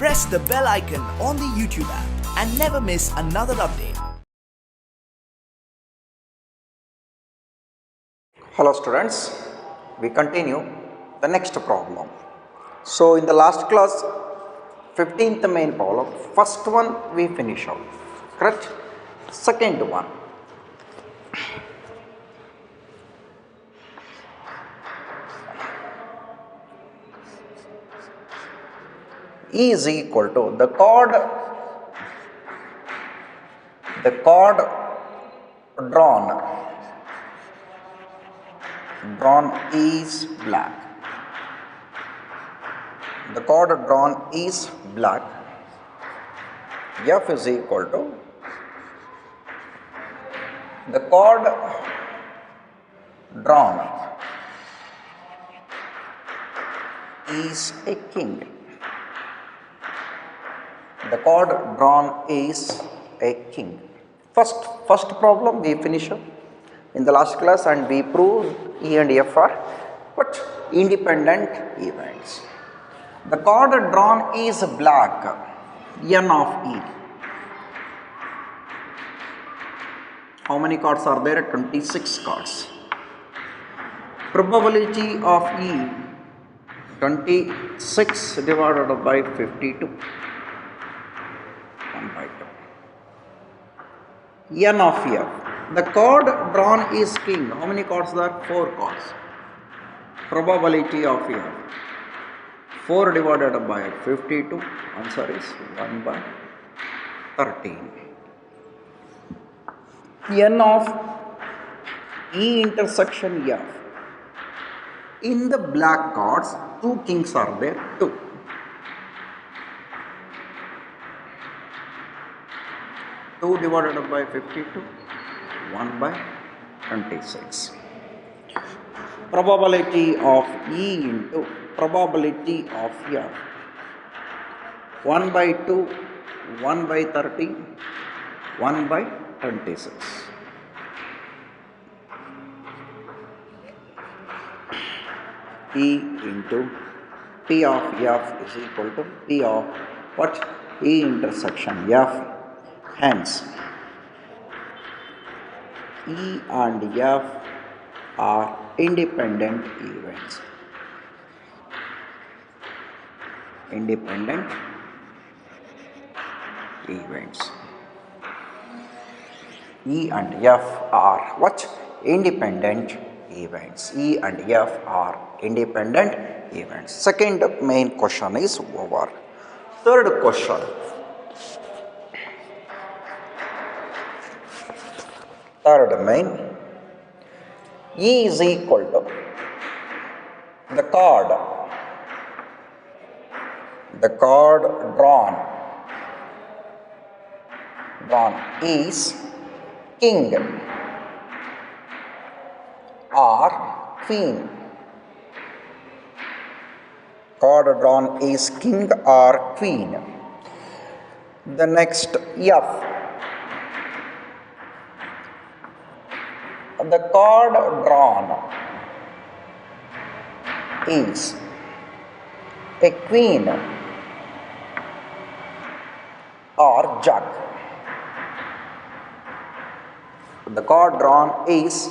press the bell icon on the YouTube app and never miss another update. Hello students, we continue the next problem. So in the last class, 15th main problem, first one we finish out, correct? Second one. E is equal to the chord drawn is black. The chord drawn is black. F is equal to the chord drawn is a king. The chord drawn is a king. First problem we finish up in the last class, and we proved E and F are what? Independent events. The chord drawn is black, N of E. How many chords are there? 26 chords. Probability of E, 26 divided by 52. 1 by 2. N of F. The chord drawn is king. How many chords there? 4 chords. Probability of F. 4 divided by 52. Answer is 1 by 13. N of E intersection F. In the black chords, 2 kings are there. 2. 2 divided by 52, 1 by 26. Probability of E into probability of F. 1 by 2, 1 by 30, 1 by 26. E into P of F is equal to P of what? E intersection F. Hence, E and F are independent events. Independent events. E and F are what? Independent events. E and F are independent events. Second main question is over. Third question. Third main. E is equal to the chord drawn is king or queen. Chord drawn is king or queen. The next F. The chord drawn is a queen or jack. The chord drawn is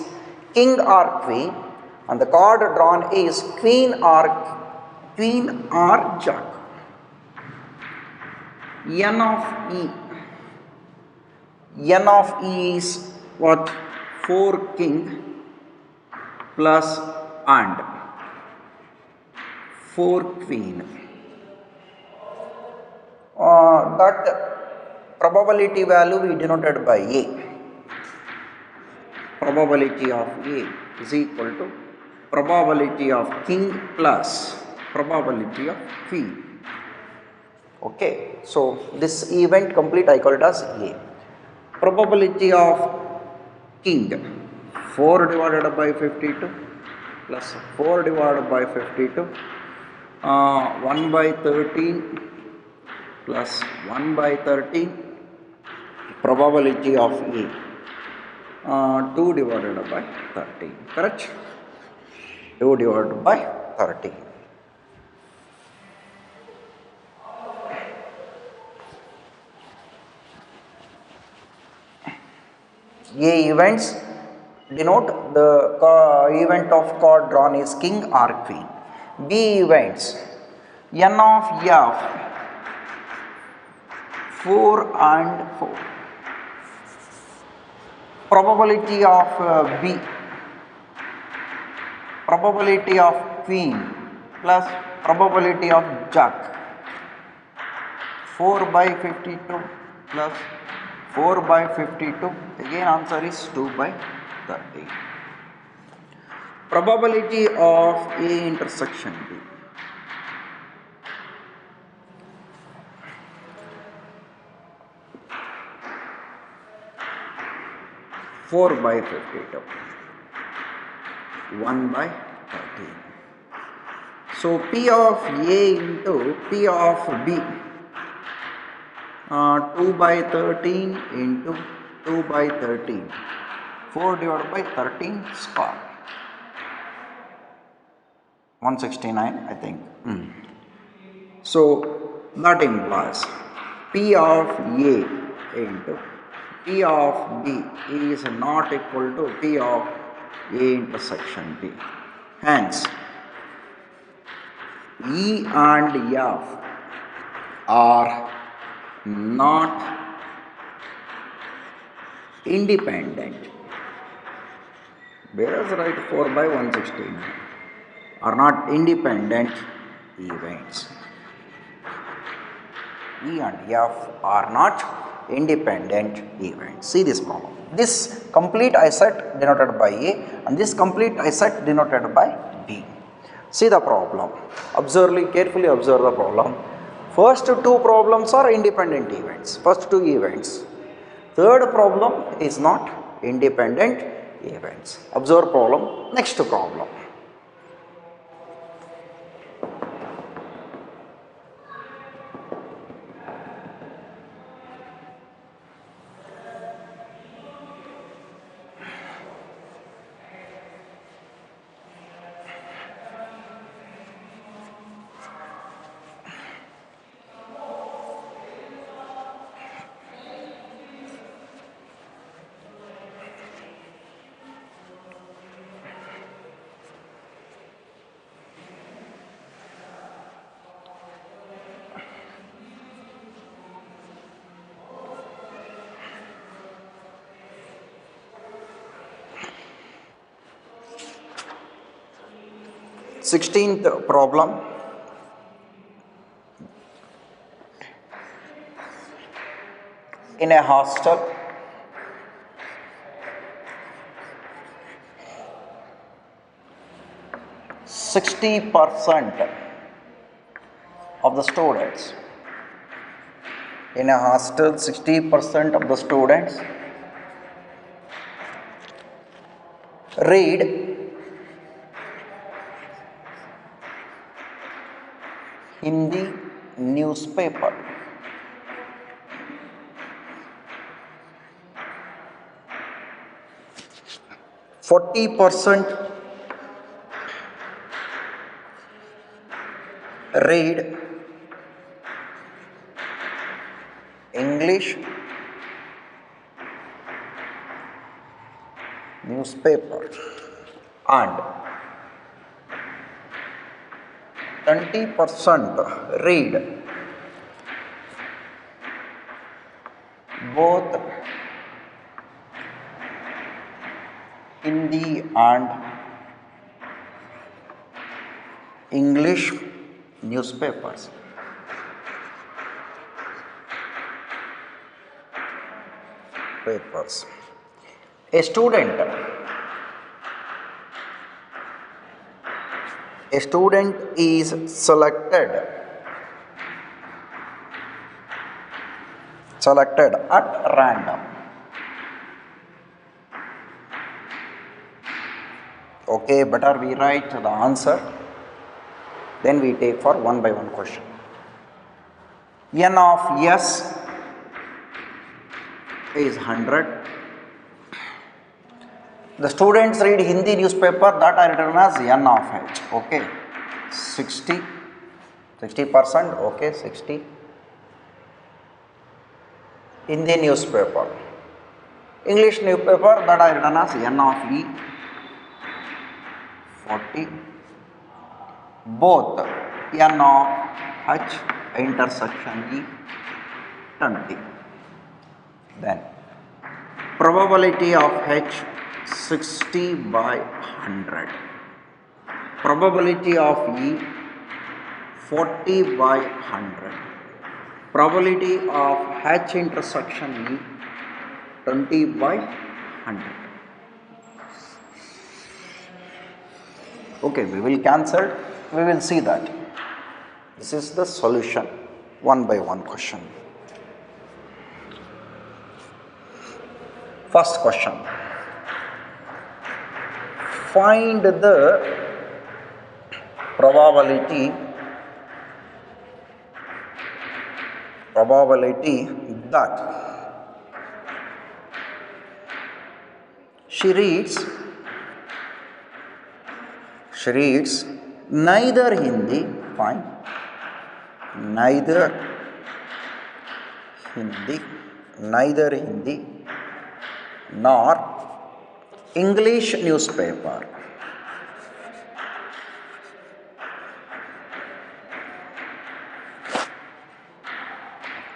king or queen, and the chord drawn is queen or jack. N of E. N of E is what? 4 king plus and 4 queen. That probability value we denoted by A. Probability of A is equal to probability of king plus probability of queen. Okay, so this event complete I call it as A. Probability of king, 4 divided by 52 plus 4 divided by 52, 1 by 13 plus 1 by 13, probability of A, 2 divided by 13, correct? 2 divided by 13. A events denote the event of card drawn is king or queen. B events n of f 4 and 4. Probability of B, probability of queen plus probability of jack. 4 by 52 plus 4 by 52, again answer is 2 by 30. Probability of A intersection B. 4 by 52, 1 by 13. So P of A into P of B, 2 by 13 into 2 by 13, 4 divided by 13 square, 169 I think. So that implies P of A into P of B is not equal to P of A intersection B. Hence, E and F are not independent. Whereas write 4 by 169 are not independent events. E and F are not independent events. See this problem. This complete I set denoted by A and this complete I set denoted by B. See the problem. Carefully observe the problem. First two problems are independent events. First two events. Third problem is not independent events. Observe problem. Next problem. Sixteenth problem. In a hostel, 60% of the students in a hostel, 60% of the students read Hindi newspaper. %40 read English newspaper and 20% read both Hindi and English newspapers. A student is selected at random. Okay, better we write the answer, then we take for one by one question. N of S is 100. The students read Hindi newspaper, that are written as N of H. Okay, 60%. Okay, 60 Hindi newspaper. English newspaper, that I written as N of E 40, both N of H intersection E 20. Then probability of H 60 by 100. Probability of E 40 by 100. Probability of H intersection E 20 by 100. Okay, we will cancel. We will see that. This is the solution, one by one question. First question. Find the probability that she reads neither Hindi, fine, neither Hindi nor English newspaper.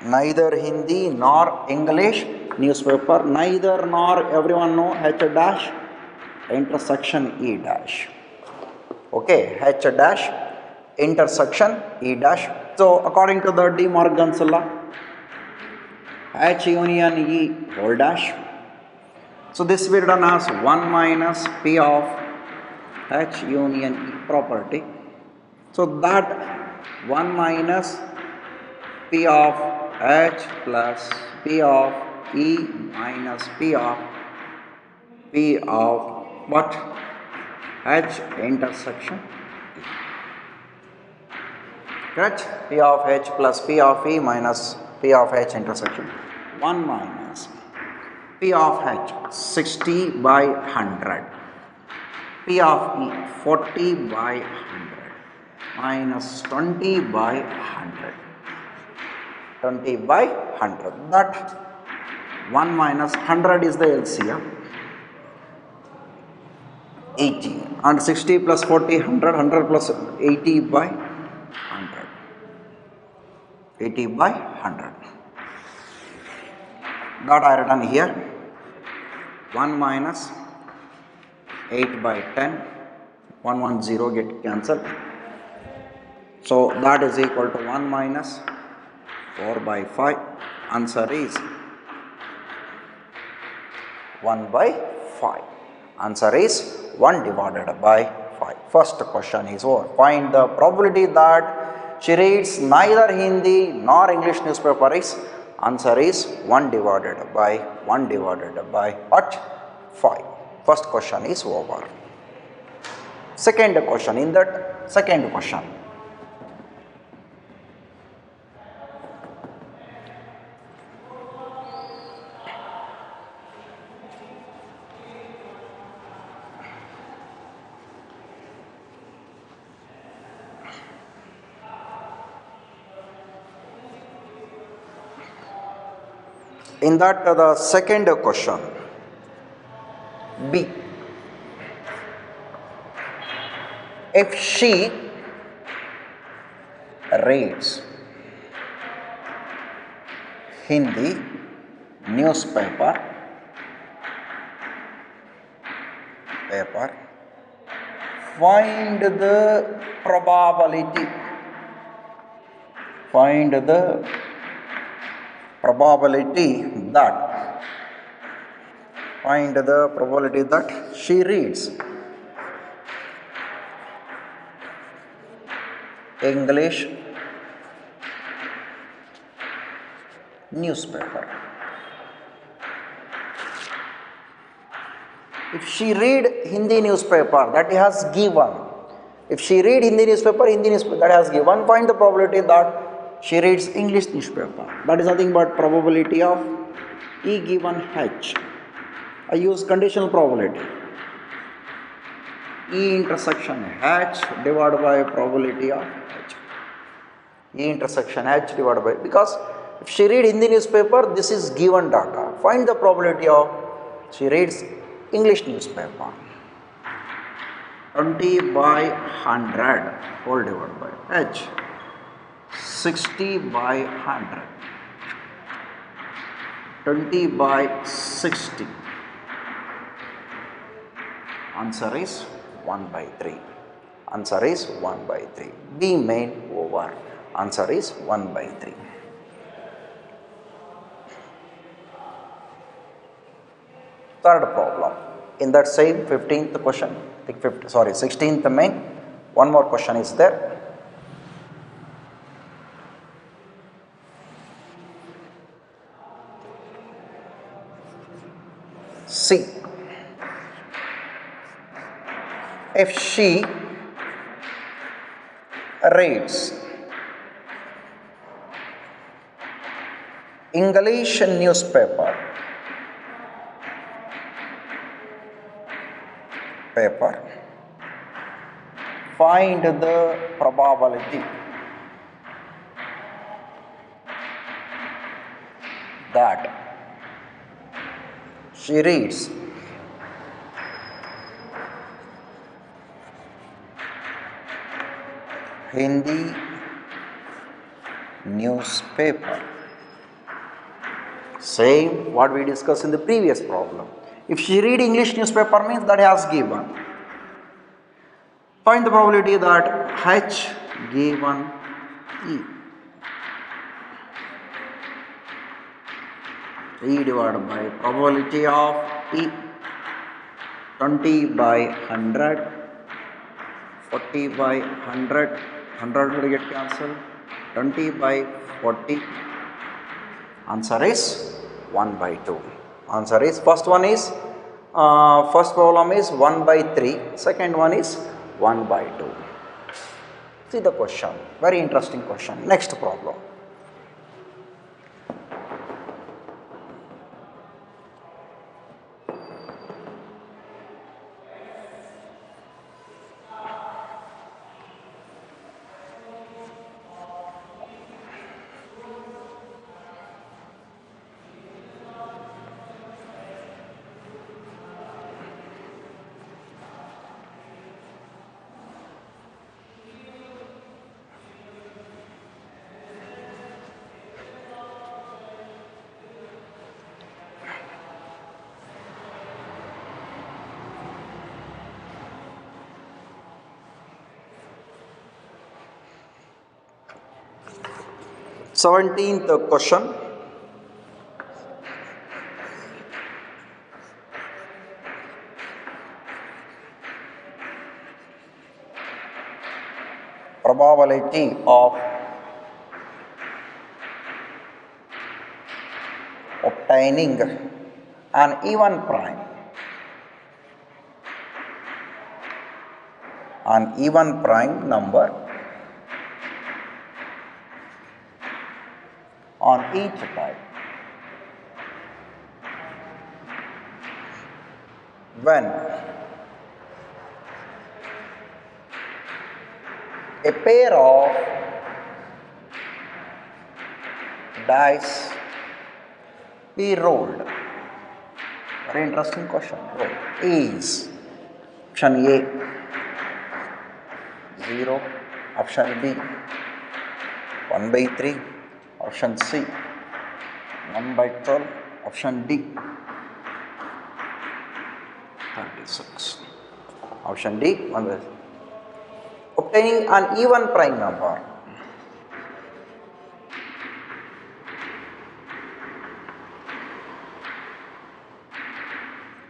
Neither Hindi nor English newspaper, neither nor, everyone know H dash intersection E dash. Okay, H dash intersection E dash. So according to the De Morgan's law, H union E whole dash. So this will be done as 1 minus P of H union E property. So that 1 minus P of H plus P of E minus P of what? H intersection E. Correct? P of H plus P of E minus P of H intersection. 1 minus P of H 60 by 100. P of E 40 by 100 minus 20 by 100. 20 by 100. That 1 minus 100 is the LCM. 80. And 60 plus 40, 100. 100 plus 80 by 100. 80 by 100. That I written here. 1 minus 8 by 10. 110 get cancelled. So that is equal to 1 minus 4 by 5. Answer is 1 by 5. Answer is 1 divided by 5. First question is over. Find the probability that she reads neither Hindi nor English newspaper is. Answer is 1 divided by what? 5. First question is over. Second question. In that second question, the second question, B. If she reads Hindi newspaper, find the probability that she reads English newspaper. If she read Hindi newspaper, that has given. If she read Hindi newspaper, that has given. Find the probability that she reads English newspaper. That is nothing but probability of E given H. I use conditional probability. E intersection H divided by probability of H. E intersection H divided by, because if she read Hindi newspaper, this is given data. Find the probability of She reads English newspaper. 20 by 100 whole divided by H. 60 by 100. 20 by 60. Answer is 1 by 3. Answer is 1 by 3. B main over. Answer is 1 by 3. Third problem. In that same 15th question, 16th main, one more question is there. C. If she reads English newspaper, find the probability that she reads Hindi newspaper. Same what we discussed in the previous problem. If she read English newspaper means that has given. Find the probability that H given E. E divided by probability of E. 20 by 100. 40 by 100. 100 will get cancelled. 20 by 40. Answer is 1 by 2. Answer is first problem is 1 by 3. Second one is 1 by 2. See the question. Very interesting question. Next problem. Seventeenth question. Probability of obtaining an even prime. An even prime number on each type when a pair of dice be rolled. Very interesting question. Is option A 0, option B 1 by 3, option C 1 by 12, option D 36. Option D 1 by 3. Obtaining an even prime number.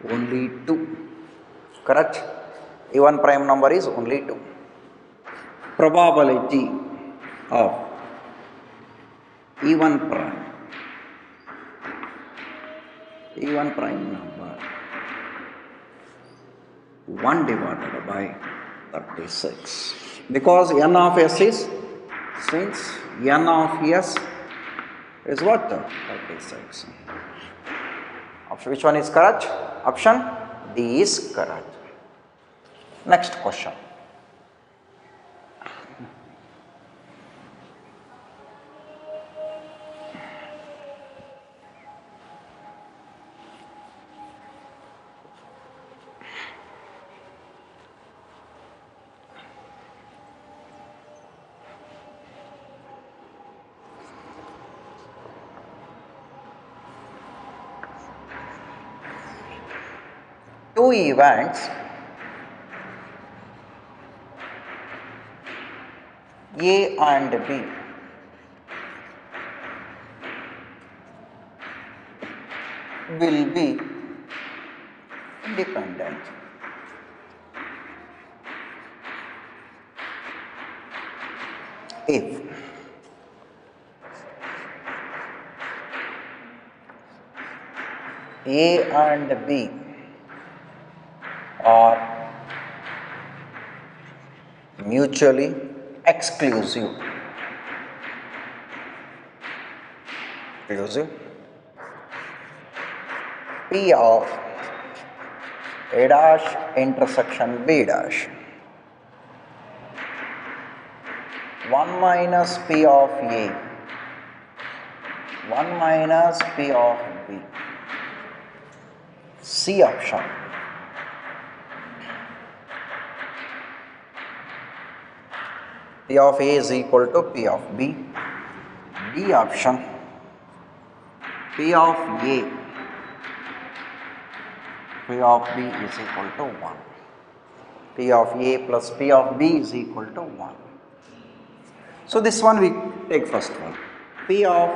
Only 2. Correct? Even prime number is only 2. Probability of even prime number 1 divided by 36. Because n of s is, since n of s is what? 36. Which one is correct? Option D is correct. Next question. two events A and B will be independent if A and B are mutually exclusive. P of A dash intersection B dash 1 minus P of A 1 minus P of B. C option. P of A is equal to P of B. D option. P of A, P of B is equal to 1. P of A plus P of B is equal to 1. So this one we take first one. P of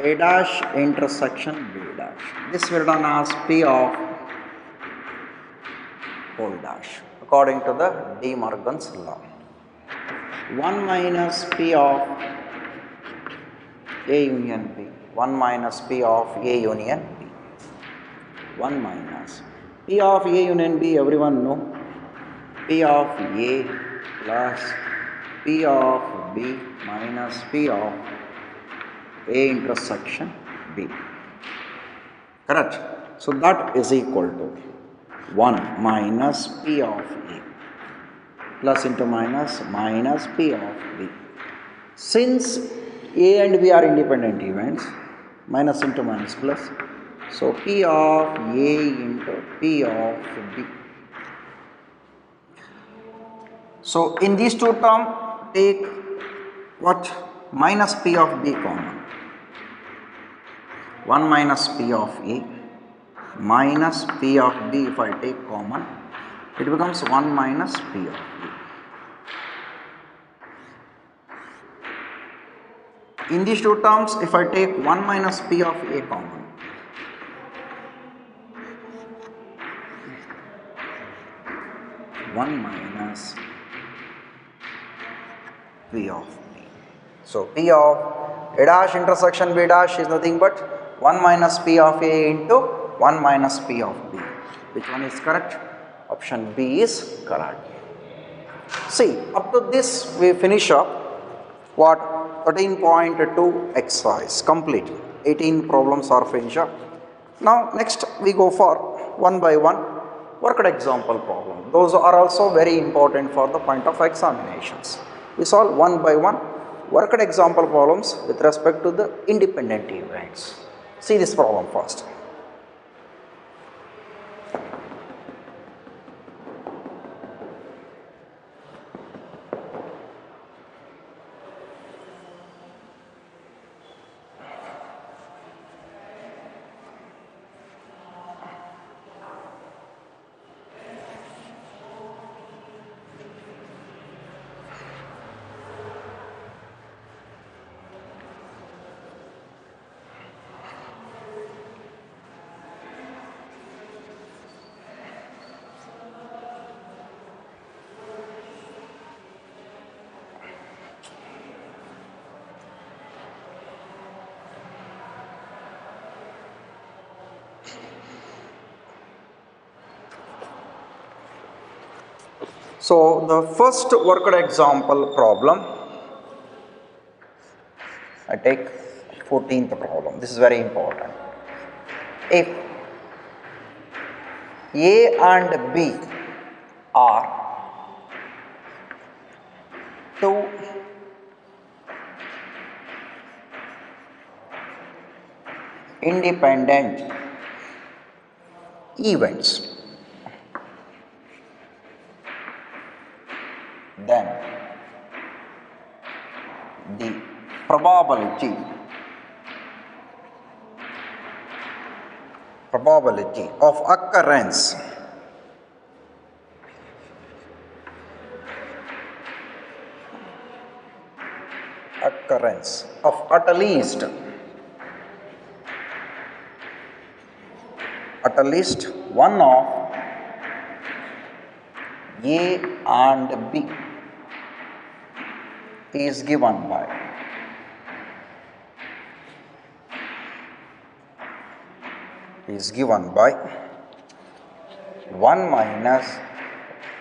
A dash intersection B dash. This we are done as P of whole dash according to the De Morgan's law. 1 minus P of A union B. 1 minus P of A union B. 1 minus P of A union B, everyone know. P of A plus P of B minus P of A intersection B. Correct? So that is equal to 1 minus P of A plus into minus P of B. Since A and B are independent events, minus into minus plus, so P of A into P of B. So in these two terms, take what? Minus P of B common. 1 minus P of A minus P of B, if I take common, it becomes 1 minus P of A. In these two terms, if I take 1 minus P of A common, one minus P of B. So P of A dash intersection B dash is nothing but 1 minus P of A into 1 minus P of B. Which one is correct? Option B is correct. See, up to this we finish up what? 13.2 exercise complete. 18 problems are finished up. Now next we go for one by one worked example problem. Those are also very important for the point of examinations. We solve one by one worked example problems with respect to the independent events. See this problem first. So the first worked example problem, I take 14th problem. This is very important. If A and B are two independent events, then the probability of occurrence occurrence of at least one of A and B is given by is given by 1 minus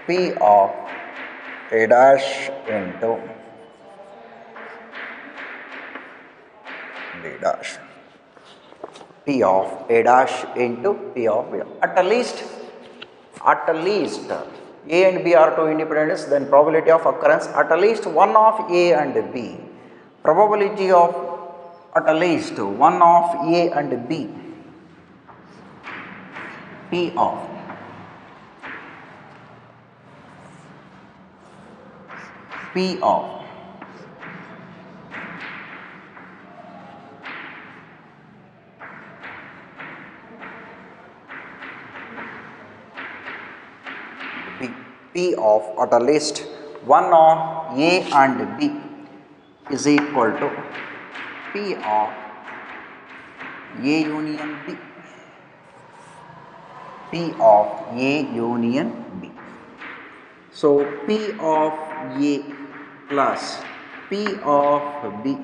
P of A dash into B dash. P of A dash into P of B. At least A and B are two independents, then probability of occurrence at least one of A and B. Probability of at least one of A and B. P of P of B. P of at least one of A and B is equal to P of A union B. P of A union B. So P of A plus P of B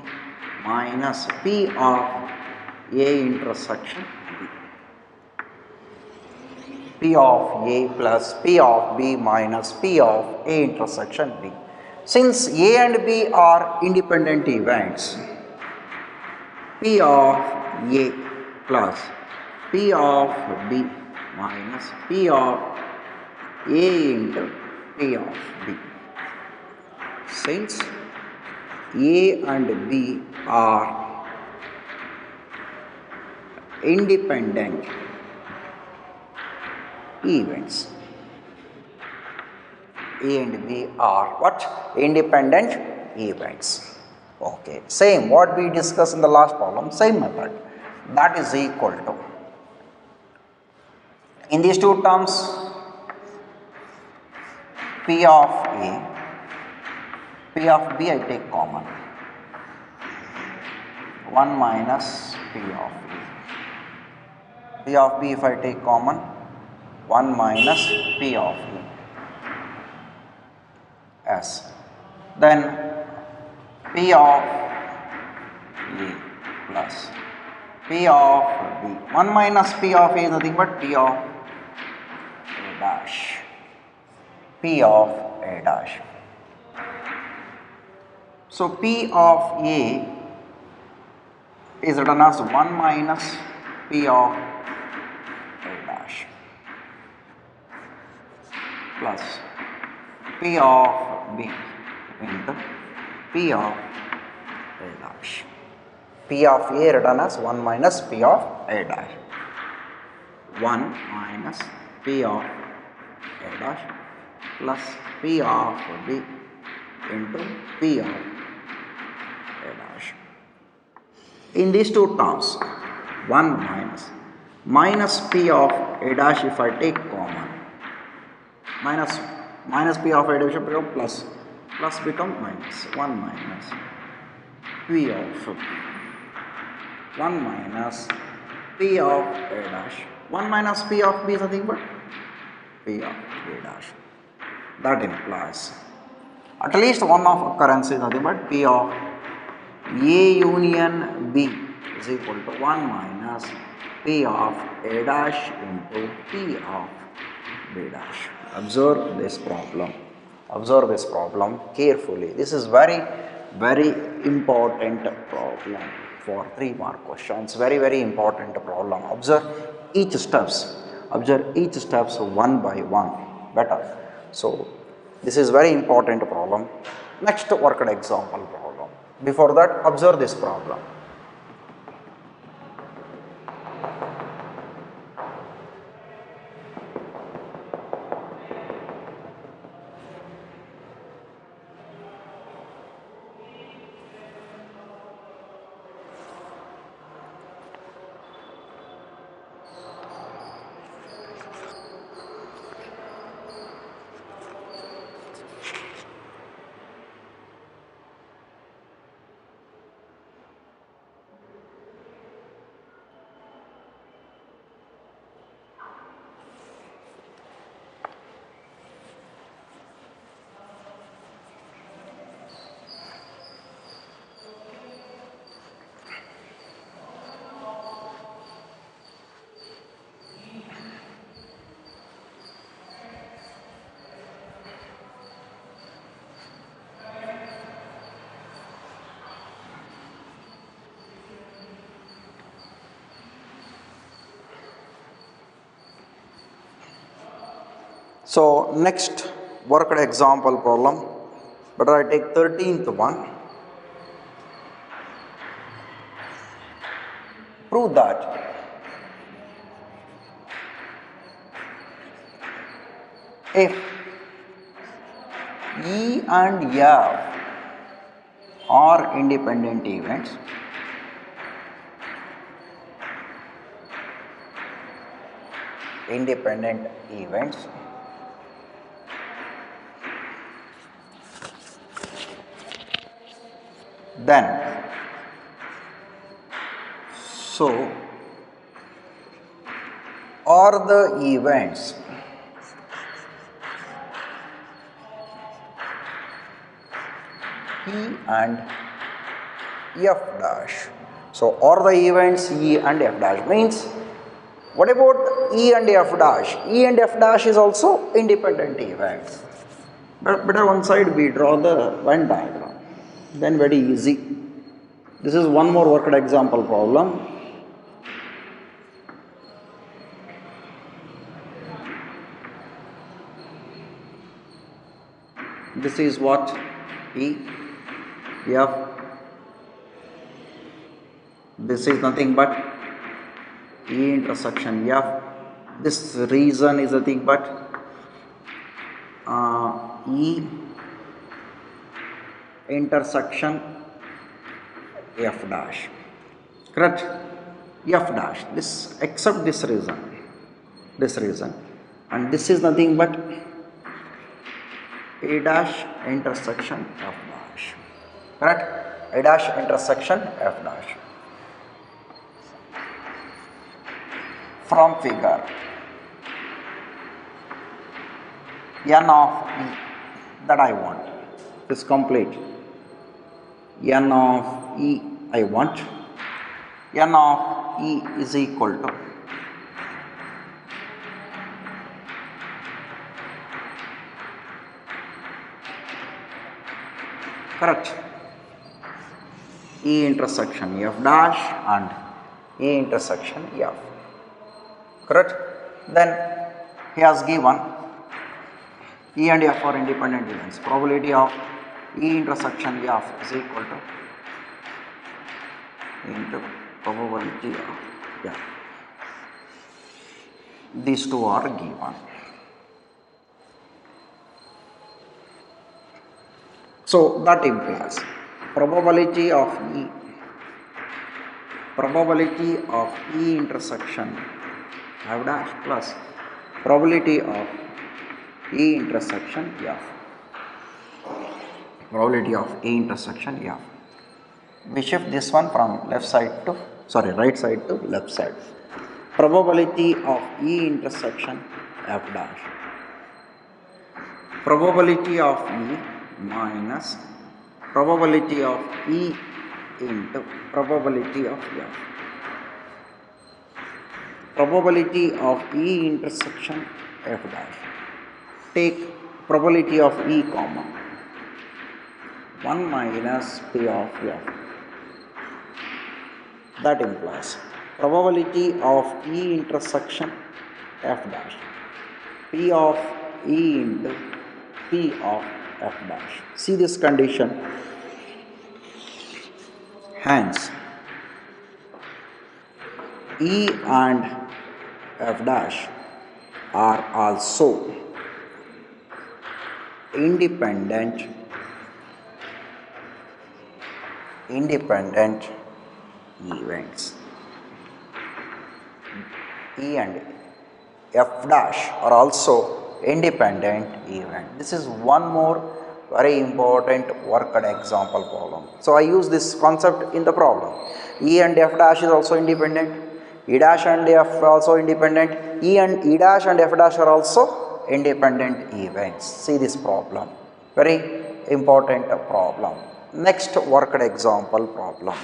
minus P of A intersection B. P of A plus P of B minus P of A intersection B. Since A and B are independent events, P of A plus P of B minus P of A into P of B. Since A and B are independent events, A and B are what? Independent events. Okay, same what we discussed in the last problem, same method. That is equal to, in these two terms, P of A, P of B I take common, 1 minus P of A. P of B if I take common, 1 minus P of A. S. Then P of A plus P of B. 1 minus P of A is nothing but P of A dash. P of A dash. So P of A is written as 1 minus P of A dash plus P of B into P of A dash. P of A written as 1 minus P of A dash. 1 minus P of A dash plus P of B into P of A dash. In these two terms, 1 minus P of A dash if I take common, minus P of A dash become plus become minus, 1 minus P of B, 1 minus P of A dash, 1 minus P of B is nothing but P of A dash. That implies at least one of occurrence is nothing but P of A union B is equal to 1 minus P of A dash into P of B dash. Observe this problem. Observe this problem carefully. This is very important problem for 3 mark questions. Very important problem. Observe each steps. Observe each steps one by one. Better. So this is very important problem. Next worked example problem. Before that, observe this problem. So next worked example problem, better I take 13th one. Prove that if E and F are independent events, then so are the events E and F dash. So are the events E and F dash means, what about E and F dash? E and F dash is also independent events. But better one side we draw the Venn diagram. Then very easy. This is one more worked example problem. This is what E, F. This is nothing but E intersection F. This region is nothing but E intersection F dash. Correct? F dash. This except this region, and this is nothing but A dash intersection F dash. Correct? A dash intersection F dash. From figure, N of E that I want is complete. N of E I want. N of E is equal to correct E intersection F dash and E intersection F. Correct? Then he has given E and F are independent events. Probability of E intersection F is equal to into probability of F. These two are given. So that implies probability of E intersection F dash plus probability of E intersection F. Probability of E intersection F. We shift this one from right side to left side. Probability of E intersection F dash. Probability of E minus probability of E into probability of F. Probability of E intersection F dash. Take probability of E comma 1 minus P of F. That implies probability of E intersection F dash. P of E into P of F dash. See this condition. Hence, E and F dash are also independent events. E and F dash are also independent event. This is one more very important worked example problem. So I use this concept in the problem. E and F dash is also independent. E dash and F are also independent. E dash and F dash are also independent events. See this problem. Very important problem. Next worked example problem.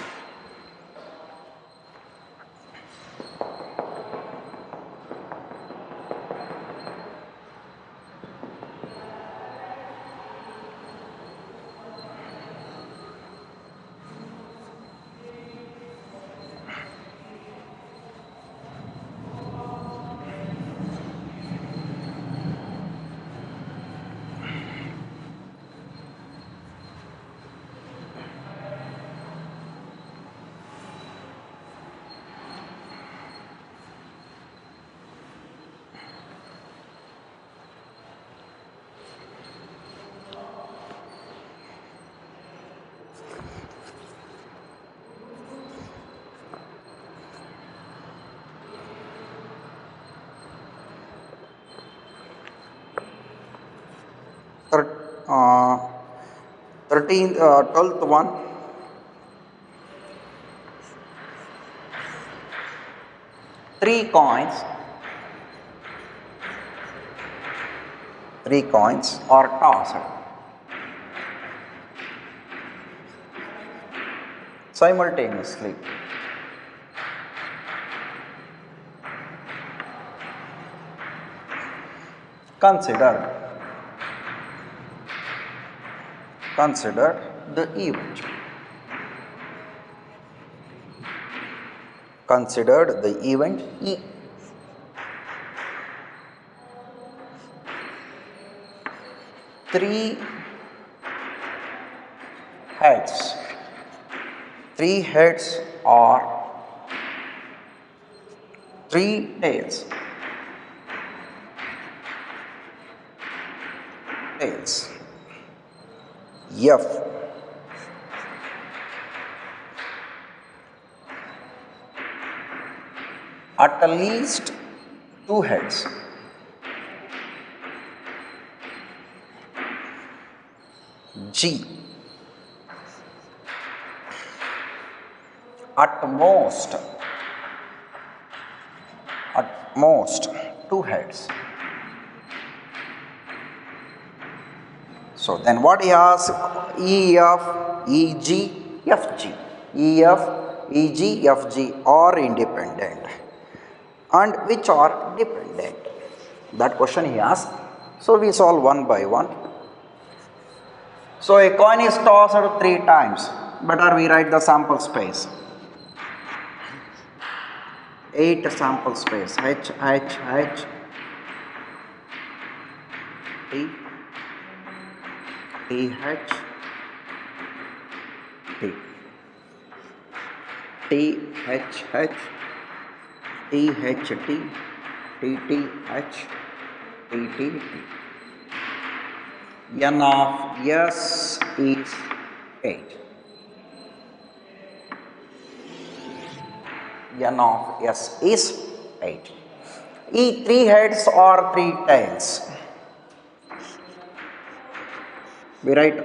12th one. Three coins are tossed simultaneously. Consider the event. Consider the event E. Three heads or three tails. F. At least two heads. G. At most two heads. So then what he asks? E, F, E, G, F, G. E, F, E, G, F, G are independent, and which are dependent? That question he asked. So we solve one by one. So a coin is tossed 3 times. Better we write the sample space. 8 sample space. H, T, T, H, T, T, H, H, T, H, T, T, T, H, T, T, T. N of S is 8. N of S is 8. E, 3 heads or 3 tails. We write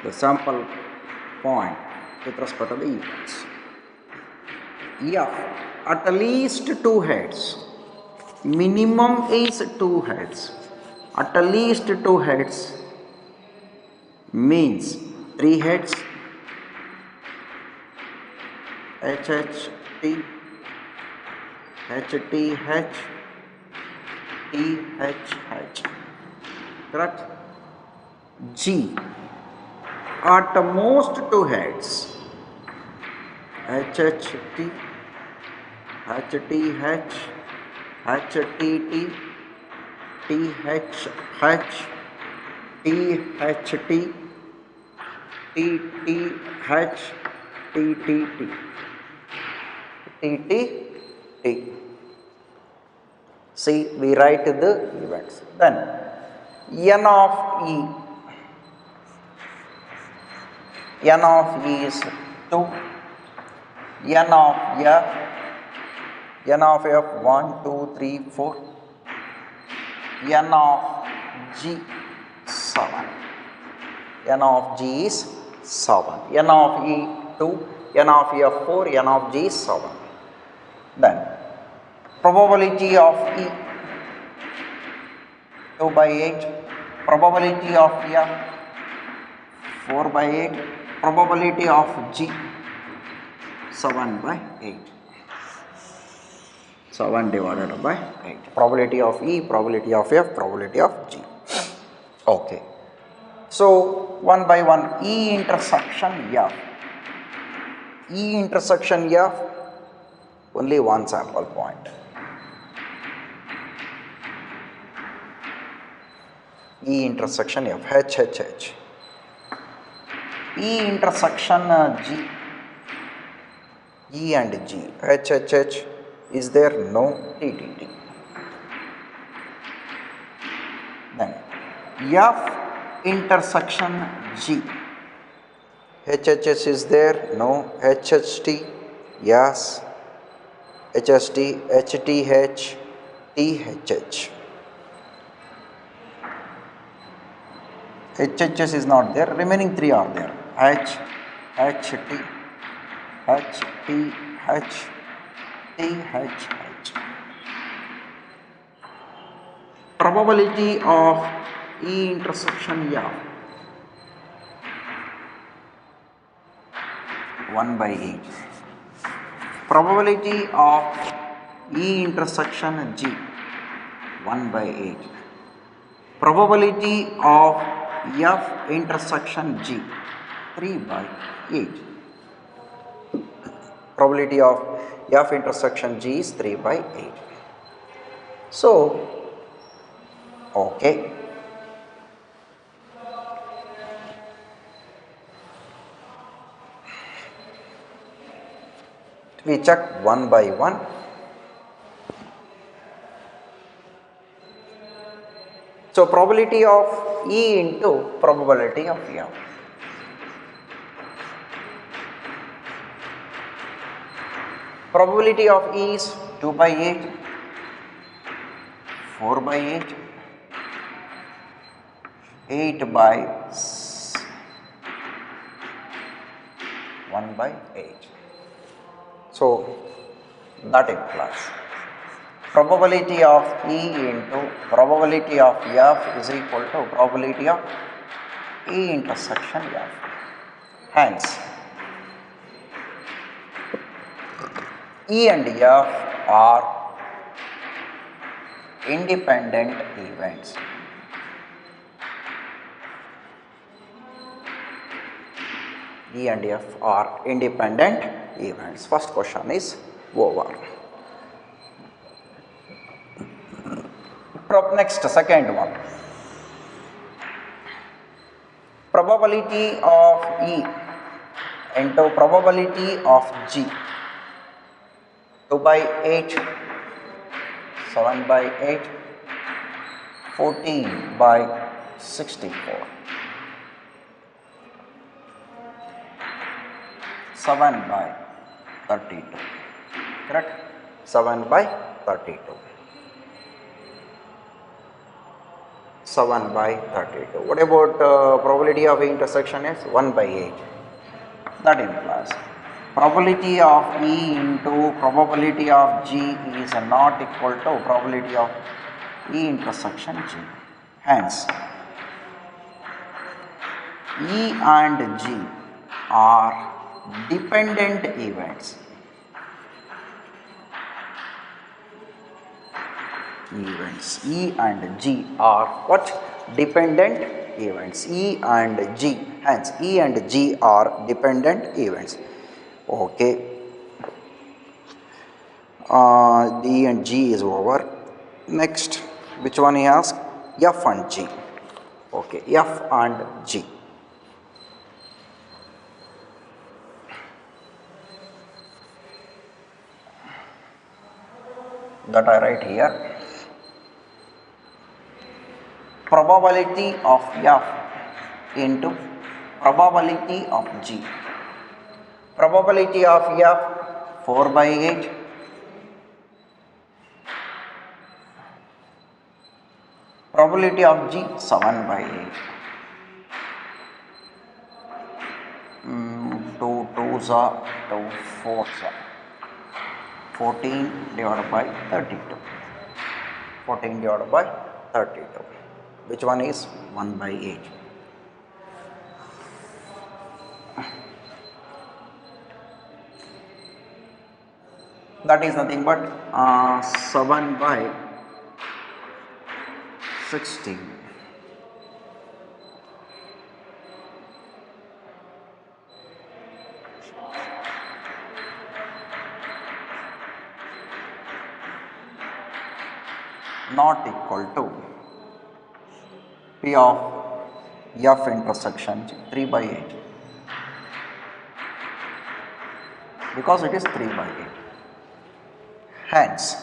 the sample point with respect to the events. F, at least 2 heads. Minimum is 2 heads. At least 2 heads means 3 heads. H, H, T, H, T, H, T, H, H. Correct? G, at most 2 heads. H, H, T, H, T, H, H, T, T, T, H, H, T, H, T, T, T, H, T, T, T, T, T, T. See, we write the events. Then N of E. N of E is 2. N of F. N of F 1, 2, 3, 4. N of G 7. N of G is 7. N of E 2. N of F 4. N of G is 7. Then probability of E 2 by 8. Probability of F 4 by 8. Probability of G 7 by 8. 7 divided by 8. Probability of E, probability of F, probability of G. Okay. So, one by one, E intersection F. E intersection F, only one sample point. E intersection F, H, H, H. E intersection G. E and G, H, H, H. Is there? No. T, T, T. Then F intersection G. H, H, H is there? No. H, H, T. Yes. H, H, T, H, T, H, T, H, H. HHS is not there, remaining three are there. H, H, T, H, T, H, T, H, H. Probability of E intersection F 1 by 8. Probability of E intersection G 1 by 8. Probability of F intersection G 3 by 8. Probability of F intersection G is 3 by 8. So, okay. We check one by one. So, probability of E into probability of F. Probability of E is 2 by 8, 4 by 8, 8 by 1 by 8. So, that implies probability of E into probability of F is equal to probability of E intersection F. Hence, E and F are independent events. E and F are independent events. First question is over. Next, second one. Probability of E into probability of G. 2 by 8, 7 by 8, 14 by 64. 7 by 32. Correct? 7 by 32. 7 by 32. What about probability of intersection is 1 by 8. That implies probability of E into probability of G is not equal to probability of E intersection G. Hence, E and G are dependent events. E and G are what? Dependent events. E and G. Hence, E and G are dependent events. Okay. E and G is over. Next, which one he asked? F and G. Okay, F and G. That I write here. Probability of F into probability of G. Probability of F 4 by 8. Probability of G 7 by 8. 2 2s are 2 4s are 14 divided by 32. 14 divided by 32. Which one is 1 by 8? That is nothing but 7 by 16. Not equal to P of F intersection 3 by 8, because it is 3 by 8. Hence,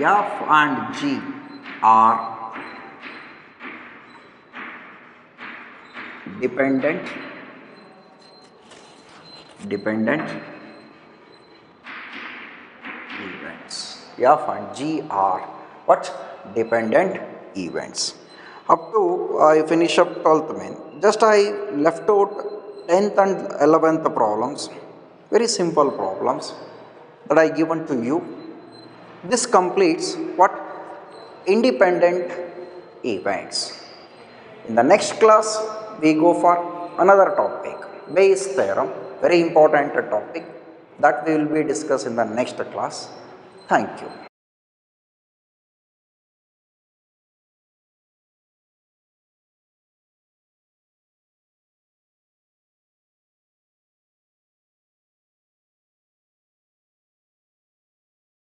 F and G are dependent events. F and G are what? Dependent events. Up to I finish up 12th main. Just I left out 10th and 11th problems. Very simple problems that I given to you. This completes what? Independent events. In the next class, we go for another topic, Bayes theorem, very important topic that we will be discussed in the next class. Thank you.